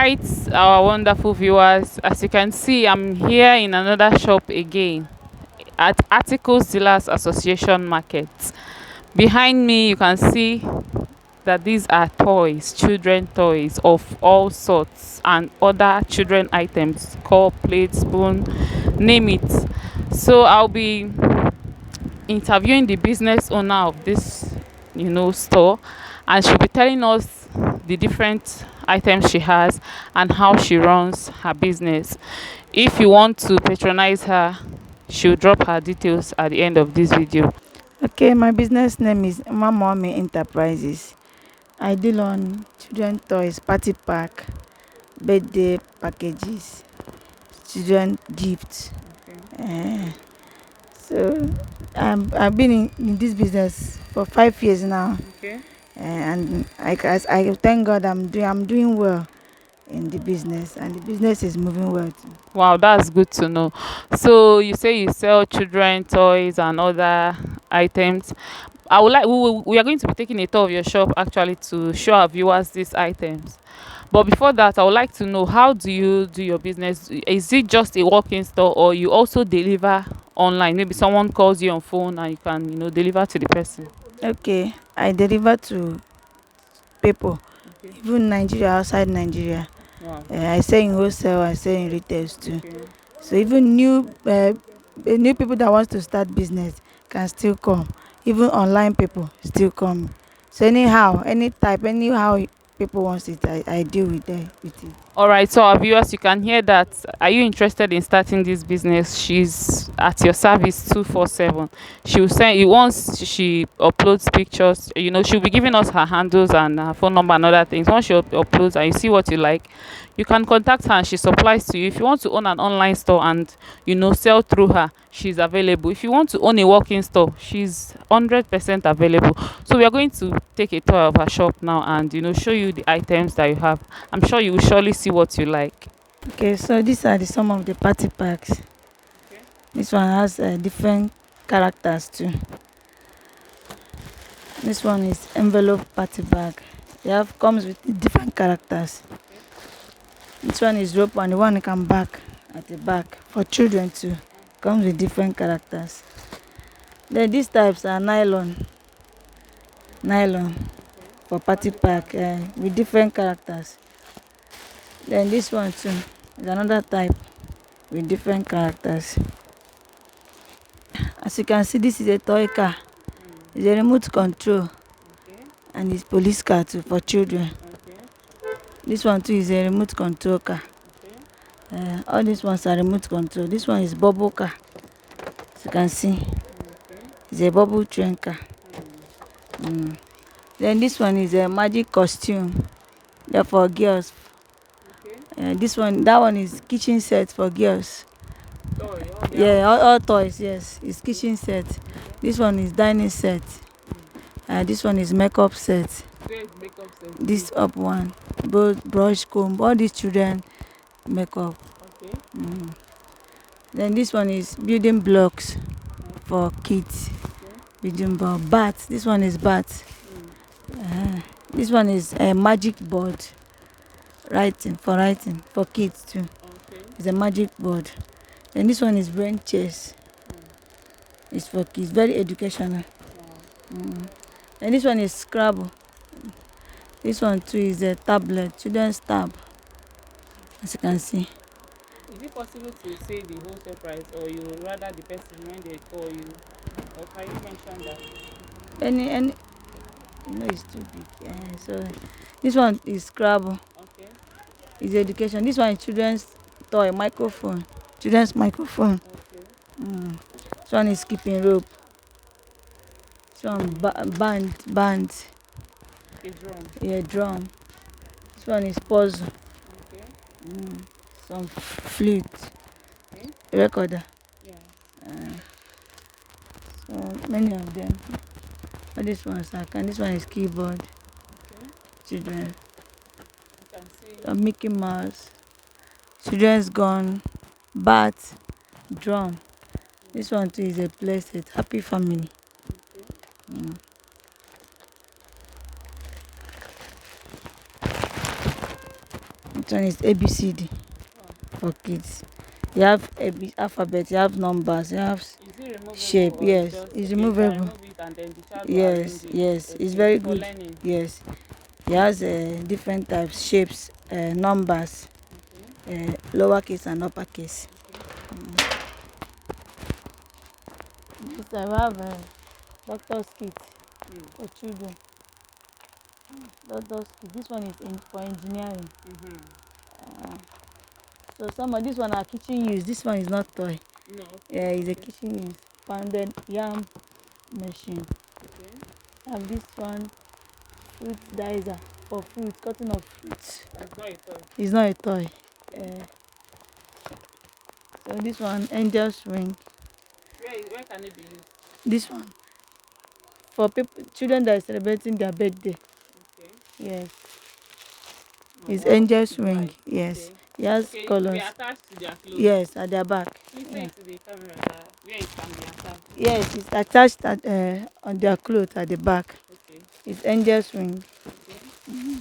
right, our wonderful viewers. As you can see, I'm here in another shop again at Articles Dealers Association Market. Behind me, you can see that these are toys, children toys of all sorts, and other children items, cup, plate, spoon, name it. So I'll be interviewing the business owner of this store, and she'll be telling us the different items she has and how she runs her business. If you want to patronize her, she'll drop her details at the end of this video. Okay, my business name is Mommy Enterprises. I deal on children toys, party pack, birthday packages, children gifts. Uh, so I've been in this business for 5 years now, Okay. and I thank God I'm doing well in the business, and the business is moving well too. Wow, that's good to know. So you say you sell children toys and other items. I would like we are going to be taking a tour of your shop actually to show our viewers these items. But before that, I would like to know, how do you do your business? Is it just a walk-in store, or you also deliver online? Maybe someone calls you on phone and you can deliver to the person. Okay, I deliver to people, Okay. even Nigeria, outside Nigeria. Wow. I sell in wholesale, I sell in retails too. Okay. So even new people that wants to start business can still come. Even online people still come. So anyhow, any type, anyhow people wants it, I deal with them with it. All right, so our viewers, you can hear that. Are you interested in starting this business? She's at your service 247. She will send you, once she uploads pictures, she'll be giving us her handles and her phone number and other things. Once she uploads and you see what you like, you can contact her and she supplies to you. If you want to own an online store and sell through her, she's available. If you want to own a walk-in store, she's 100% available. So we are going to take a tour of her shop now and show you the items that you have. I'm sure you will surely see what you like. Okay, so these are some of the party packs. Okay. This one has different characters too. This one is envelope party bag. Comes with different characters. This one is rope, and the one you can back at the back for children too. Comes with different characters. Then these types are nylon for party pack with different characters. Then this one too is another type with different characters. As you can see, this is a toy car. It's a remote control, Okay. and it's police car too for children. Okay. This one too is a remote control car. Okay. All these ones are remote control. This one is bubble car. As you can see, Okay. it's a bubble train car. Then this one is a magic costume. They're for girls. Okay. That one is kitchen set for girls. Toy. Yeah, all toys. Yes, it's kitchen set. This one is dining set. This one is makeup set. Where is makeup set? This up one, both brush, comb, all these children makeup. Okay. Then this one is building blocks for kids. Building block. Bat. This one is bat. This one is a magic board. Writing for kids too. Okay. It's a magic board. And this one is brain chess. It's for kids. Very educational. And this one is Scrabble. This one too is a tablet. Children's tab. As you can see. Is it possible to say the wholesale price, or you rather the person when they call you, or can you mention that? Any it's too big. So this one is Scrabble. Okay. It's education. This one is children's toy, microphone. Children's microphone. Okay. This one is skipping rope. This one band. A drum. Yeah, drum. This one is puzzle. Okay. Some flute. Okay. Recorder. Yeah. So many of them. All these ones this one is keyboard. Okay. Children. You can see. Mickey Mouse. Children's gun. Bat. Drum. This one too is a playset. Happy family. Okay. This one is ABCD for kids. You have alphabet, you have numbers, you have Is it removable shape. or Yes, just it's okay? You can removable. remove it and then the child will Yes, arrange it. yes, it's Okay, very for good. learning. Yes, it has different types, shapes, numbers, Okay. lowercase and uppercase. Okay. This I have doctor's kit Mm. for children. Doctor's kit. This one is for engineering. Uh, so some of this one are kitchen use. This one is not toy. No. Yeah, it's a Okay. kitchen use. Pounded yam machine. Okay. I have this one, fruit dicer for fruit, cutting of fruits. It's not a toy. It's not a toy. Okay. So this one, angel's ring. Where can it be used? This one for people, children that are celebrating their birthday. Okay. Yes, Oh, it's wow. angel's It's ring. nice. Yes, Okay. it has Okay, it will be colors. attached to their clothes. Yes, at their back. Please say Yeah. it to the camera that where it can be attached. Yes, it's attached on their clothes at the back. Okay. It's angel's ring. Okay.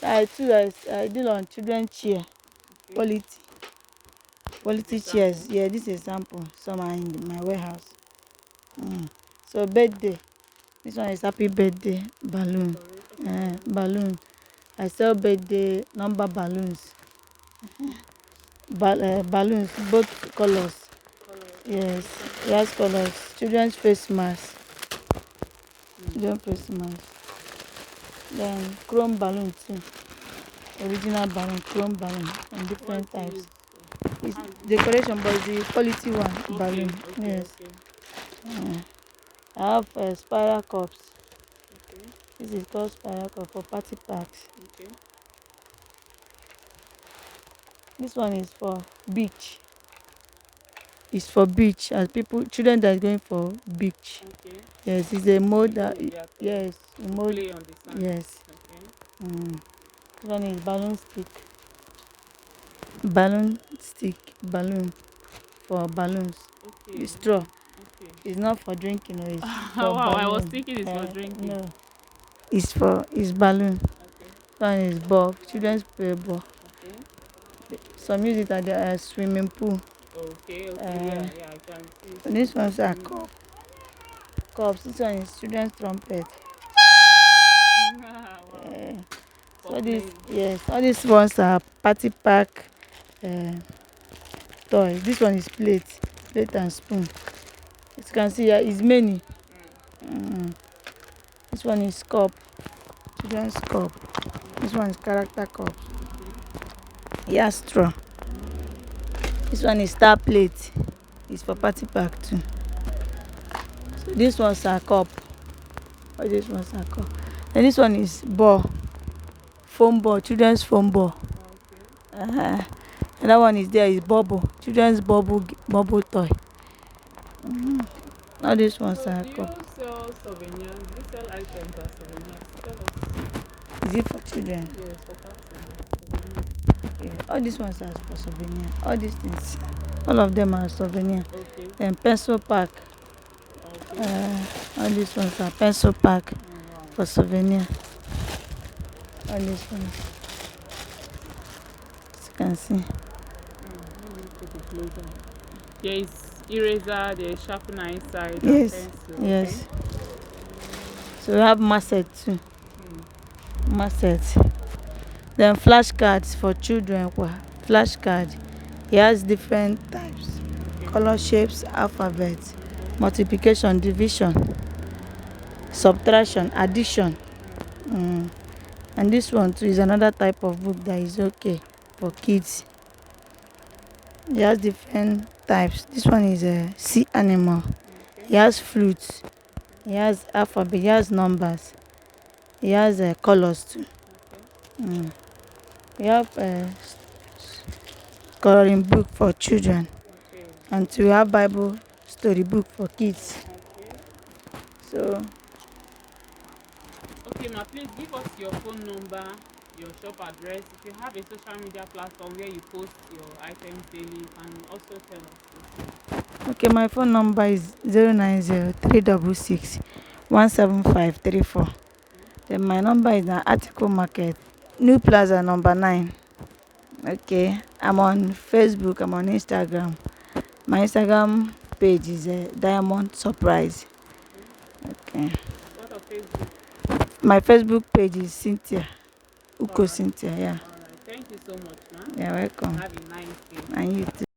I did on children chair. Okay. Quality This is chairs. sample. Yeah, this is sample. Some are in my warehouse. So birthday. This one is happy birthday balloon. Okay. Balloon. I sell birthday number balloons. Balloons, both colors. Color. Yes, yes colors. Children's face mask. Children face mask. Then chrome balloon too. Original balloon, chrome balloon, and different What's types. used? It's decoration, but it's the quality one Okay. balloon. Okay. Yes. Okay. I have spiral cups. Okay. This is called spiral cup for party packs. Okay. This one is for beach. It's for beach as children that are going for beach. Okay. Yes, it's a mode People that will be at home yes, a to mode. play on the sand. Yes. Okay. This one is balloon stick. Balloon stick, balloon for balloons. Okay. It's straw. Okay. It's not for drinking, or it's for Wow, I was balloon. thinking it's for drinking. No, it's balloon. Okay. This one is ball. Children's play ball. Okay. Some use it at the swimming pool. Okay. Okay. Uh, Yeah. I can see. So this one's are cups. This one is children's trumpet. Wow. Uh, For so this playing. all these ones are party pack toy. This one is plate and spoon. As you can see here, it's many. This one is cup, children's cup. This one is character cup. Yeah, straw. This one is star plate. It's for party pack too. So this one's are cup. All these ones are cup. And this one is ball, foam ball, children's foam ball. Okay. Another one is there is bubble, children's bubble toy. All these ones So are do you cup. sell souvenirs? Do you sell items as souvenirs? Tell us. Is it for children? Yes, for parties. Yeah. All these ones are for souvenir. All these things, all of them are souvenir. Okay. Then pencil pack. Okay. All these ones are pencil pack Wow. for souvenir. All these ones, as you can see. Let me take a closer. There is eraser, there is sharpener inside, and Yes, pencil. yes. Okay. So we have masset too. Masset. Then flashcards for children. Flashcard. It has different types, color, shapes, alphabet, multiplication, division, subtraction, addition. And this one too is another type of book that is okay for kids. It has different types. This one is a sea animal. It has fruits. It has alphabet. It has numbers. It has colors too. We have a coloring book for children, Okay. and we have Bible story book for kids. Okay. So Okay, ma, please give us your phone number, your shop address. If you have a social media platform where you post your items daily, you can also tell us. okay, my phone number is 090 366 17534. Then my number is na Article Market, New Plaza number 9. Okay, I'm on Facebook, I'm on Instagram. My Instagram page is Diamond Surprise. Okay. What of Facebook? My Facebook page is Cynthia. Uko Alright. Cynthia, yeah. Alright. Thank you so much, man. You're welcome. Have a nice day. And you too.